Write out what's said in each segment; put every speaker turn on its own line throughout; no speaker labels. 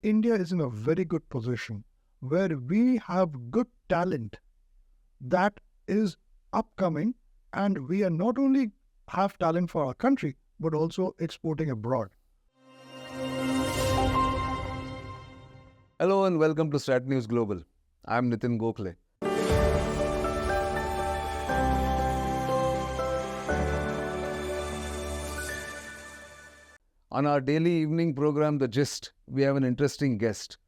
India is in a very good position where we have good talent that is upcoming, and we are not only have talent for our country, but also exporting abroad.
Hello and welcome to StratNewsGlobal. I'm Nitin Gokhale. On our daily evening program, The Gist, we have an interesting guest,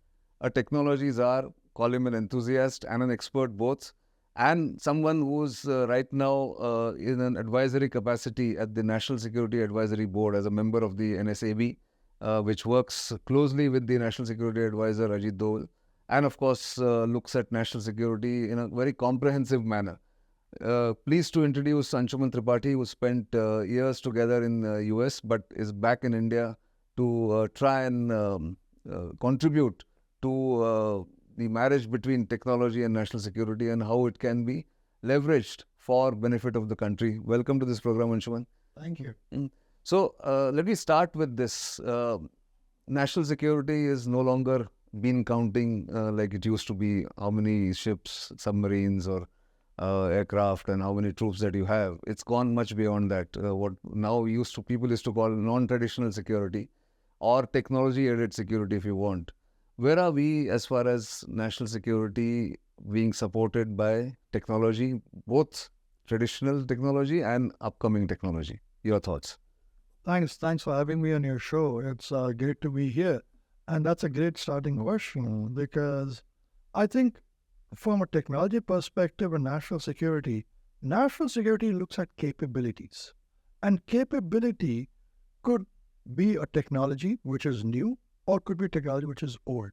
a technology czar, call him an enthusiast and an expert both, and someone who's right now in an advisory capacity at the National Security Advisory Board as a member of the NSAB, which works closely with the National Security Advisor Ajit Doval, and of course looks at national security in a very comprehensive manner. Pleased to introduce Anshuman Tripathi, who spent years together in the US but is back in India to try and contribute to the marriage between technology and national security and how it can be leveraged for benefit of the country. Welcome to this program, Anshuman.
Thank you.
So let me start with this. National security is no longer been counting like it used to be, how many ships, submarines or aircraft and how many troops that you have. It's gone much beyond that. What now people used to call non-traditional security or technology-aided security if you want. Where are we as far as national security being supported by technology, both traditional technology and upcoming technology? Your thoughts?
Thanks for having me on your show. It's great to be here. And that's a great starting question because I think from a technology perspective and national security looks at capabilities. And capability could be a technology which is new or could be technology which is old.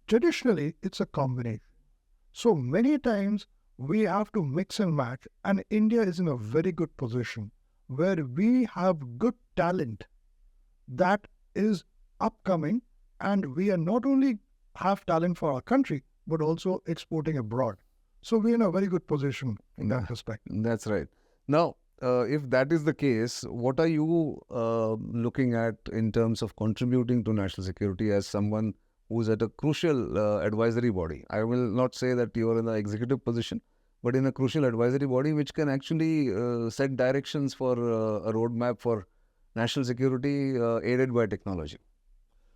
Traditionally, it's a combination. So many times we have to mix and match, and India is in a very good position where we have good talent that is upcoming, and we are not only have talent for our country, but also exporting abroad. So we're in a very good position in that respect.
That's right. Now, if that is the case, what are you looking at in terms of contributing to national security as someone who's at a crucial advisory body? I will not say that you are in the executive position, but in a crucial advisory body which can actually set directions for a roadmap for national security aided by technology.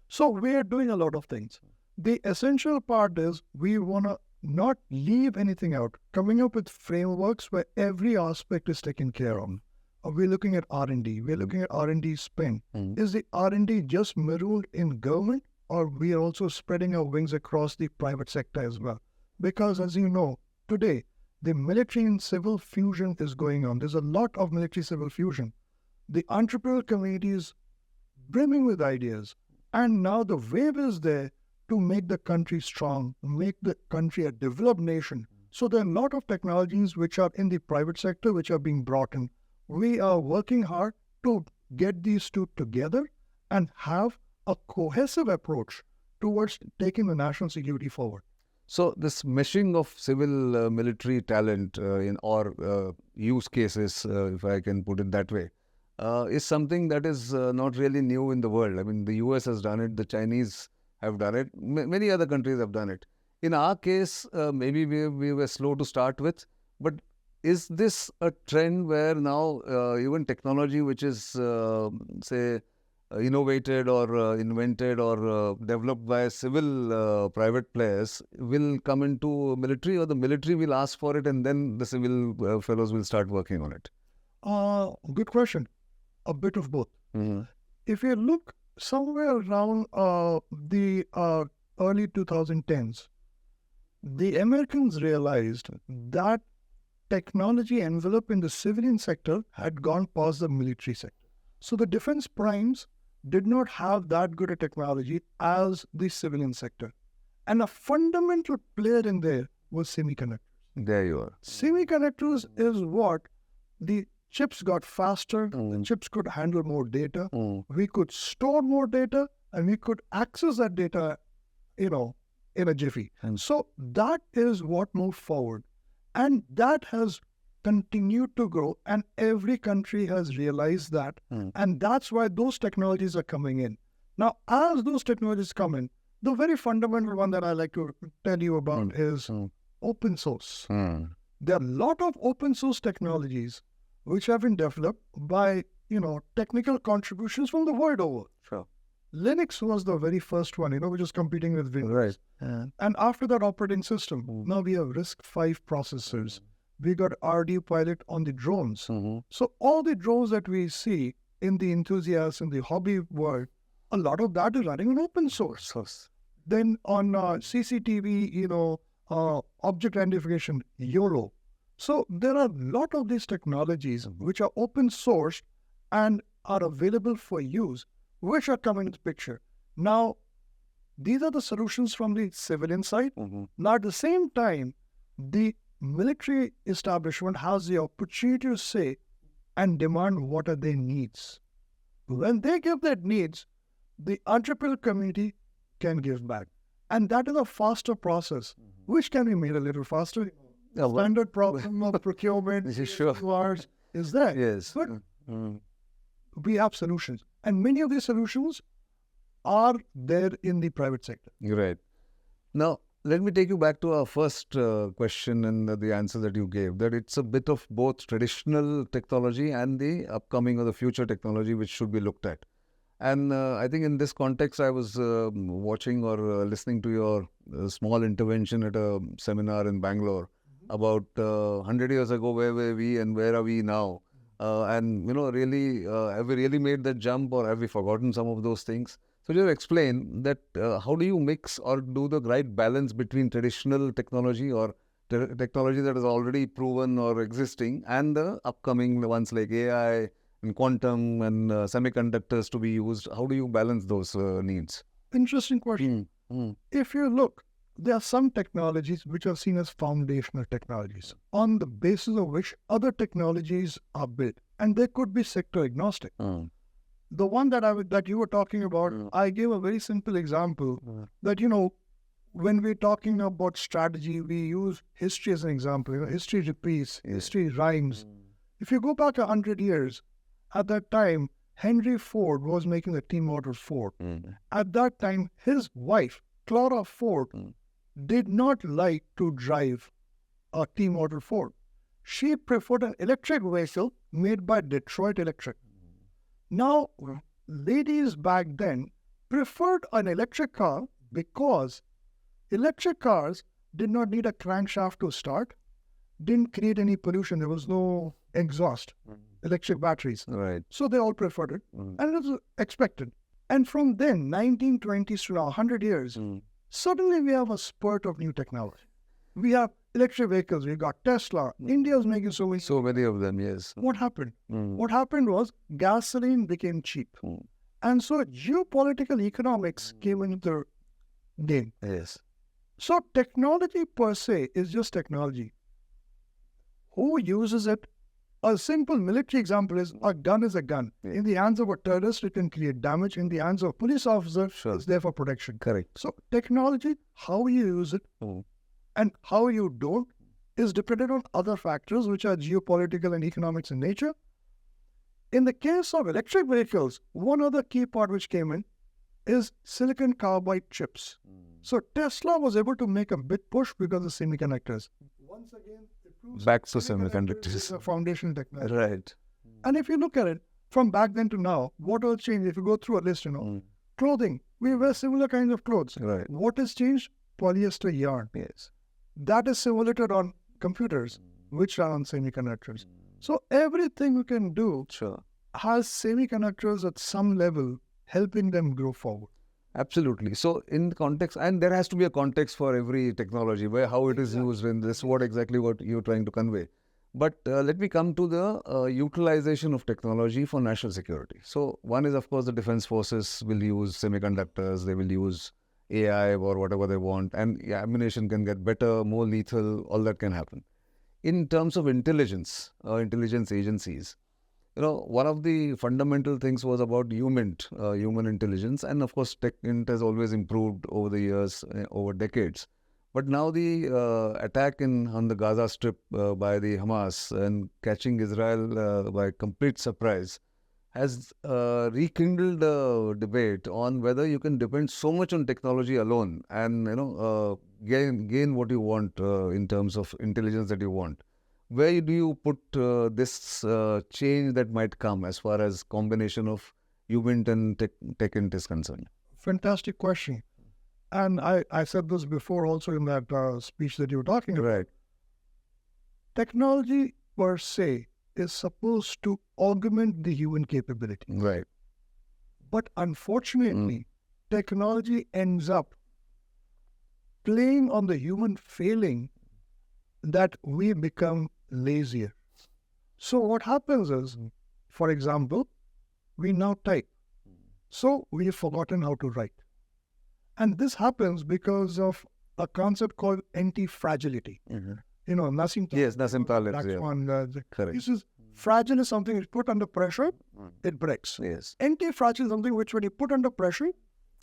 So we are doing a lot of things. The essential part is we want to not leave anything out, coming up with frameworks where every aspect is taken care of. We're looking at R&D. We're looking at R&D spend. Is the R&D just mirrored in government, or we are also spreading our wings across the private sector as well? Because as you know, today, the military and civil fusion is going on. There's a lot of military-civil fusion. The entrepreneurial community is brimming with ideas. And now the wave is there to make the country strong, make the country a developed nation. So there are a lot of technologies which are in the private sector which are being brought in. We are working hard to get these two together and have a cohesive approach towards taking the national security forward.
So this meshing of civil military talent or use cases, if I can put it that way, is something that is not really new in the world. I mean, the US has done it, the Chinese have done it, many other countries have done it. In our case, maybe we were slow to start with, but is this a trend where now even technology which is, say, innovated or invented or developed by civil private players will come into military, or the military will ask for it and then the civil fellows will start working on it?
Good question. A bit of both. If you look somewhere around the early 2010s, the Americans realized that technology envelope in the civilian sector had gone past the military sector. So the defense primes did not have that good a technology as the civilian sector. And a fundamental player in there was semiconductors.
There you are.
Semiconductors is what the chips got faster, the chips could handle more data, we could store more data, and we could access that data, in a jiffy. So that is what moved forward. And that has continued to grow, and every country has realized that. And that's why those technologies are coming in. Now, as those technologies come in, The very fundamental one that I like to tell you about is open source. There are a lot of open source technologies which have been developed by, technical contributions from the world over.
Sure.
Linux was the very first one, which was competing with Windows.
Right.
And after that operating system, now we have RISC-V processors. We got RD Pilot on the drones. So all the drones that we see in the enthusiasts, in the hobby world, a lot of that is running on open source. Then on CCTV, object identification, YOLO. So there are a lot of these technologies which are open source and are available for use, which are coming into the picture. Now, these are the solutions from the civilian side. Now, at the same time, the military establishment has the opportunity to say and demand what are their needs. When they give their needs, the entrepreneurial community can give back. And that is a faster process, which can be made a little faster. Standard problem of procurement,
Sure.
2 hours is there.
Yes.
But we have solutions. And many of these solutions are there in the private sector.
Right. Now, let me take you back to our first question and the answer that you gave, that it's a bit of both traditional technology and the upcoming or the future technology which should be looked at. And I think in this context, I was watching or listening to your small intervention at a seminar in Bangalore about 100 years ago, where were we and where are we now? And, really, have we really made that jump, or have we forgotten some of those things? So just explain that how do you mix or do the right balance between traditional technology or technology that is already proven or existing and the upcoming ones like AI and quantum and semiconductors to be used? How do you balance those needs?
Interesting question. If you look, there are some technologies which are seen as foundational technologies on the basis of which other technologies are built, and they could be sector agnostic. The one that you were talking about, I gave a very simple example that, when we're talking about strategy, we use history as an example. History repeats, history rhymes. If you go back 100 years, at that time, Henry Ford was making the T-Motor Ford. At that time, his wife, Clara Ford, did not like to drive a T-Motor Ford. She preferred an electric vehicle made by Detroit Electric. Now, ladies back then preferred an electric car because electric cars did not need a crankshaft to start, didn't create any pollution, there was no exhaust, electric batteries.
Right.
So they all preferred it, and it was expected. And from then, 1920s to now, 100 years, suddenly we have a spurt of new technology. We have electric vehicles, we got Tesla, India is making so many
of them, yes.
What happened? What happened was gasoline became cheap. And so geopolitical economics came into the game.
Yes.
So technology per se is just technology. Who uses it? A simple military example is a gun is a gun. In the hands of a terrorist, it can create damage. In the hands of a police officer, it's there for protection.
Correct.
So technology, how you use it and how you don't, is dependent on other factors which are geopolitical and economics in nature. In the case of electric vehicles, one other key part which came in is silicon carbide chips. So Tesla was able to make a big push because of semiconductors. Once again, it proves
back to
is
semiconductors.
a foundational technology.
Right.
And if you look at it, from back then to now, what all changed? If you go through a list, clothing, we wear similar kinds of clothes.
Right.
What has changed? Polyester yarn.
Yes.
That is simulated on computers, which run on semiconductors. So everything we can do has semiconductors at some level helping them grow forward.
Absolutely. So in context, and there has to be a context for every technology, where how it is used in this, what you're trying to convey. But let me come to the utilization of technology for national security. So one is, of course, the defense forces will use semiconductors, they will use AI or whatever they want, and ammunition can get better, more lethal, all that can happen. In terms of intelligence agencies, one of the fundamental things was about human intelligence, and of course, TechInt has always improved over the years, over decades. But now the attack on the Gaza Strip by the Hamas and catching Israel by complete surprise has rekindled the debate on whether you can depend so much on technology alone and gain what you want in terms of intelligence that you want. Where do you put this change that might come as far as combination of human and tech is concerned?
Fantastic question. And I said this before also in that speech that you were talking about.
Right.
Technology per se is supposed to augment the human capability.
Right.
But unfortunately, technology ends up playing on the human failing that we become lazier. So what happens is, for example, we now type. So we have forgotten how to write. And this happens because of a concept called anti-fragility. You know, Nassim Taleb.
Yes, Nassim Taleb.
That's one.
Correct.
He says, fragile is something you put under pressure, it breaks.
Yes.
Anti-fragile is something which when you put under pressure,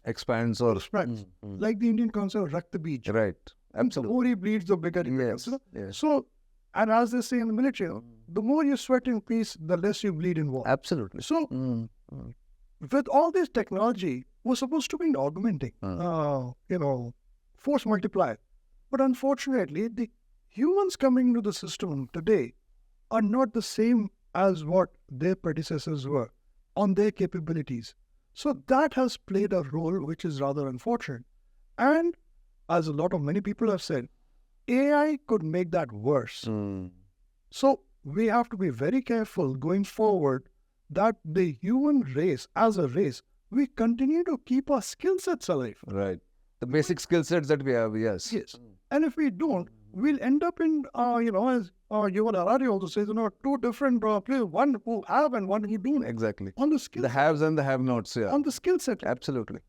Expands or
expands. Like the Indian concept, rakta beej.
right.
The
Absolutely.
more he bleeds, the bigger he becomes.
Yes. Yes.
So, and as they say in the military, the more you sweat in peace, the less you bleed in war.
Absolutely.
So, with all this technology, we're supposed to be augmenting, force multiplier. But unfortunately, the humans coming into the system today are not the same as what their predecessors were on their capabilities. So that has played a role which is rather unfortunate. And as many people have said, AI could make that worse. So we have to be very careful going forward that the human race, as a race, we continue to keep our skill sets alive.
Right. The basic skill sets that we have, yes.
Yes. And if we don't, we'll end up in, as Yuval Harari also says, two different players, one who have and one who don't.
Exactly.
On the skill
The haves and the have-nots, yeah.
on the skill set.
Absolutely.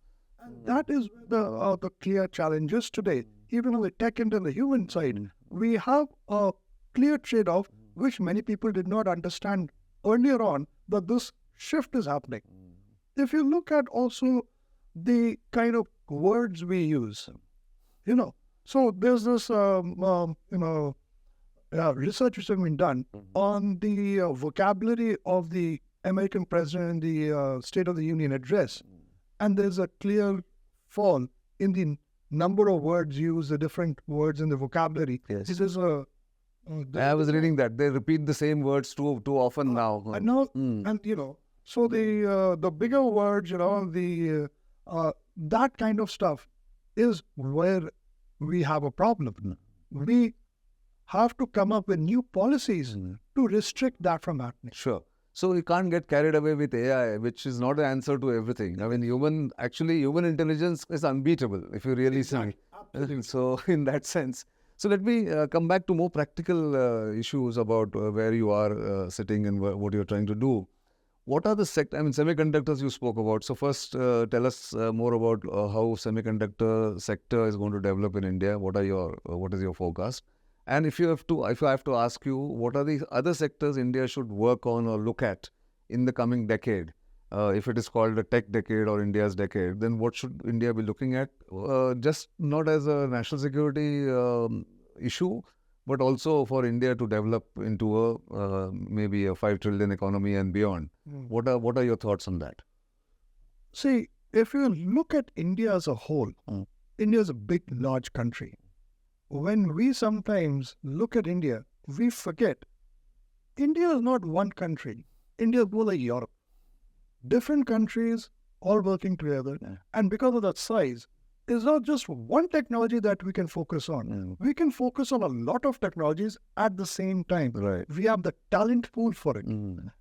And that is the clear challenges today. Even on the tech and the human side, we have a clear trade-off which many people did not understand earlier on, that this shift is happening. If you look at also the kind of words we use, so there's this, research which has been done on the vocabulary of the American president in the State of the Union address. And there's a clear fall in the number of words used, the different words in the vocabulary.
Yes.
This is
I was reading that. They repeat the same words too often now.
and now, and so the bigger words, that kind of stuff is where we have a problem. We have to come up with new policies to restrict that from happening.
Sure. So you can't get carried away with AI, which is not the answer to everything. I mean, human intelligence is unbeatable, if you really see. So in that sense. So let me come back to more practical issues about where you are sitting and what you're trying to do. What are the semiconductors you spoke about. So first, tell us more about how semiconductor sector is going to develop in India. What is your forecast? And if I have to ask you, what are the other sectors India should work on or look at in the coming decade? If it is called a tech decade or India's decade, then what should India be looking at? Just not as a national security issue, but also for India to develop into maybe a 5 trillion economy and beyond. What are your thoughts on that?
See, if you look at India as a whole, India is a big, large country. When we sometimes look at India, we forget India is not one country. India is more like Europe. Different countries all working together. And because of that size, it's not just one technology that we can focus on. We can focus on a lot of technologies at the same time.
Right.
We have the talent pool for it.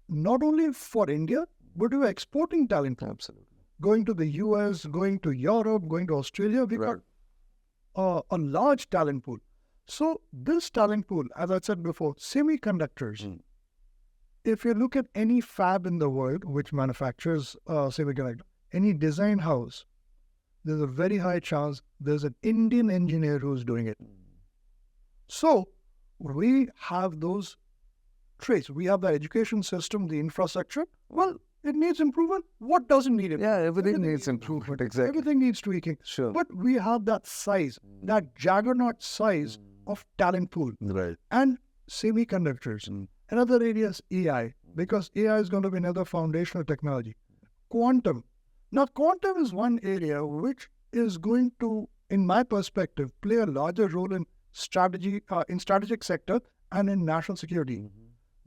Not only for India, but we're exporting talent.
Absolutely.
Going to the US, going to Europe, going to Australia, we got a large talent pool. So this talent pool, as I said before, semiconductors. If you look at any fab in the world which manufactures semiconductor, any design house, there's a very high chance there's an Indian engineer who's doing it. So we have those traits. We have the education system, the infrastructure. Well, it needs improvement. What doesn't need it?
Yeah, everything needs improvement. Exactly.
Everything needs tweaking.
Sure.
But we have that size, that juggernaut size of talent pool.
Right.
And semiconductors. Another area is AI. because AI is going to be another foundational technology. Quantum. Now, quantum is one area which is going to, in my perspective, play a larger role in strategic sector and in national security,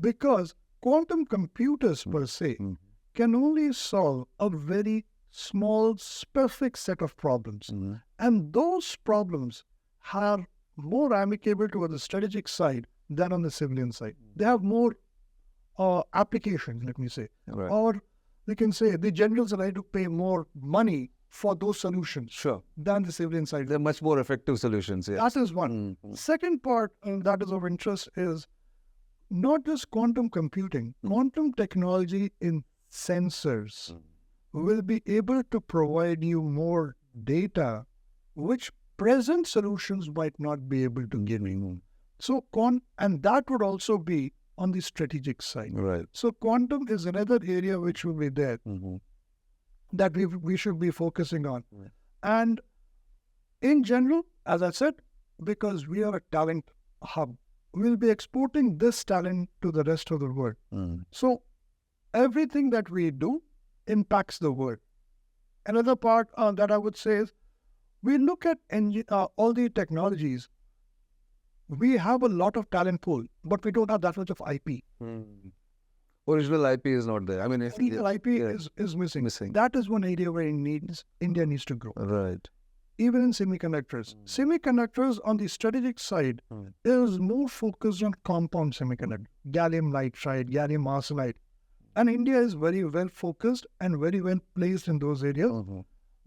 because quantum computers per se can only solve a very small, specific set of problems, and those problems are more amicable toward the strategic side than on the civilian side. They have more applications, let me say,
Right.
or we can say the generals are ready to pay more money for those solutions
Sure.
than the civilian side.
They're much more effective solutions. Yes.
That is one. Second part that is of interest is not just quantum computing, quantum technology in sensors will be able to provide you more data which present solutions might not be able to give you. So and that would also be on the strategic side.
Right.
So quantum is another area which will be there that we should be focusing on. And in general, as I said, because we are a talent hub, we'll be exporting this talent to the rest of the world. So everything that we do impacts the world. Another part that I would say is we look at all the technologies. We have a lot of talent pool, but we don't have that much of IP.
Original IP is not there. I mean,
Original IP is missing. That is one area where India needs to grow.
Right.
Even in semiconductors. Semiconductors on the strategic side is more focused on compound semiconductor, gallium nitride, gallium arsenide. And India is very well focused and very well placed in those areas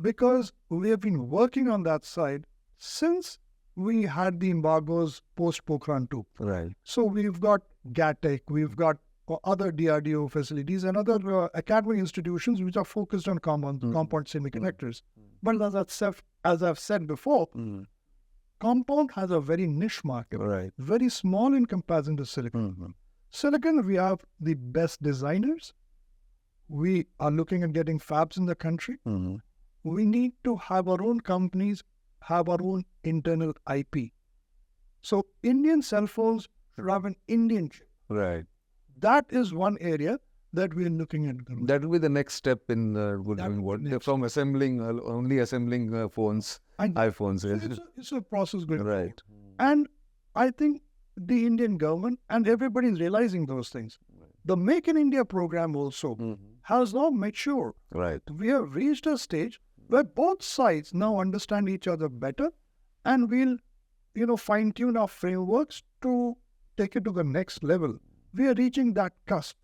because we have been working on that side since we had the embargoes post-Pokhran 2.
Right.
So we've got GATEC, we've got other DRDO facilities and other academic institutions which are focused on compound semiconductors. But as I've said before, compound has a very niche market,
Right.
very small in comparison to silicon. Silicon, we have the best designers. We are looking at getting fabs in the country. We need to have our own companies, have our own internal IP. So Indian cell phones should have an Indian chip.
Right.
That is one area that we are looking at.
That will be the next step in doing what? From assembling, only assembling phones, iPhones.
So it's a process going
Right.
forward. And I think the Indian government and everybody is realizing those things. The Make in India program also has now matured.
Right.
We have reached a stage where both sides now understand each other better, and we'll, fine-tune our frameworks to take it to the next level. We are reaching that cusp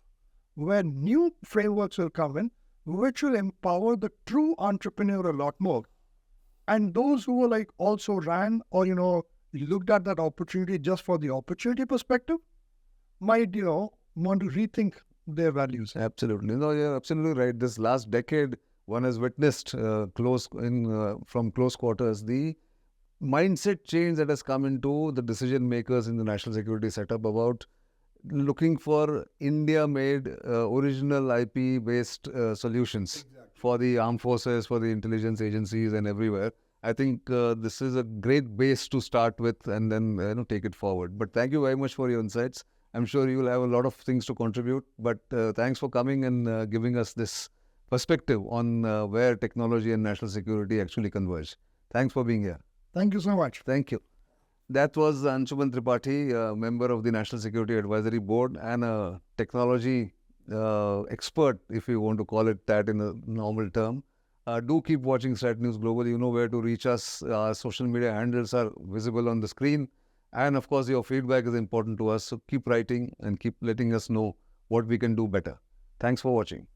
where new frameworks will come in, which will empower the true entrepreneur a lot more. And those who were also ran or, looked at that opportunity just for the opportunity perspective might, want to rethink their values.
Absolutely. No, you're absolutely right. This last decade, one has witnessed from close quarters the mindset change that has come into the decision makers in the national security setup about looking for India-made, original IP-based solutions for the armed forces, for the intelligence agencies and everywhere. I think this is a great base to start with and then take it forward. But thank you very much for your insights. I'm sure you will have a lot of things to contribute. But thanks for coming and giving us this perspective on where technology and national security actually converge. Thanks for being here.
Thank you so much.
Thank you. That was Anshuman Tripathi, a member of the National Security Advisory Board and a technology expert, if you want to call it that in a normal term. Do keep watching StratNewsGlobal. You know where to reach us. Our social media handles are visible on the screen. And of course, your feedback is important to us. So keep writing and keep letting us know what we can do better. Thanks for watching.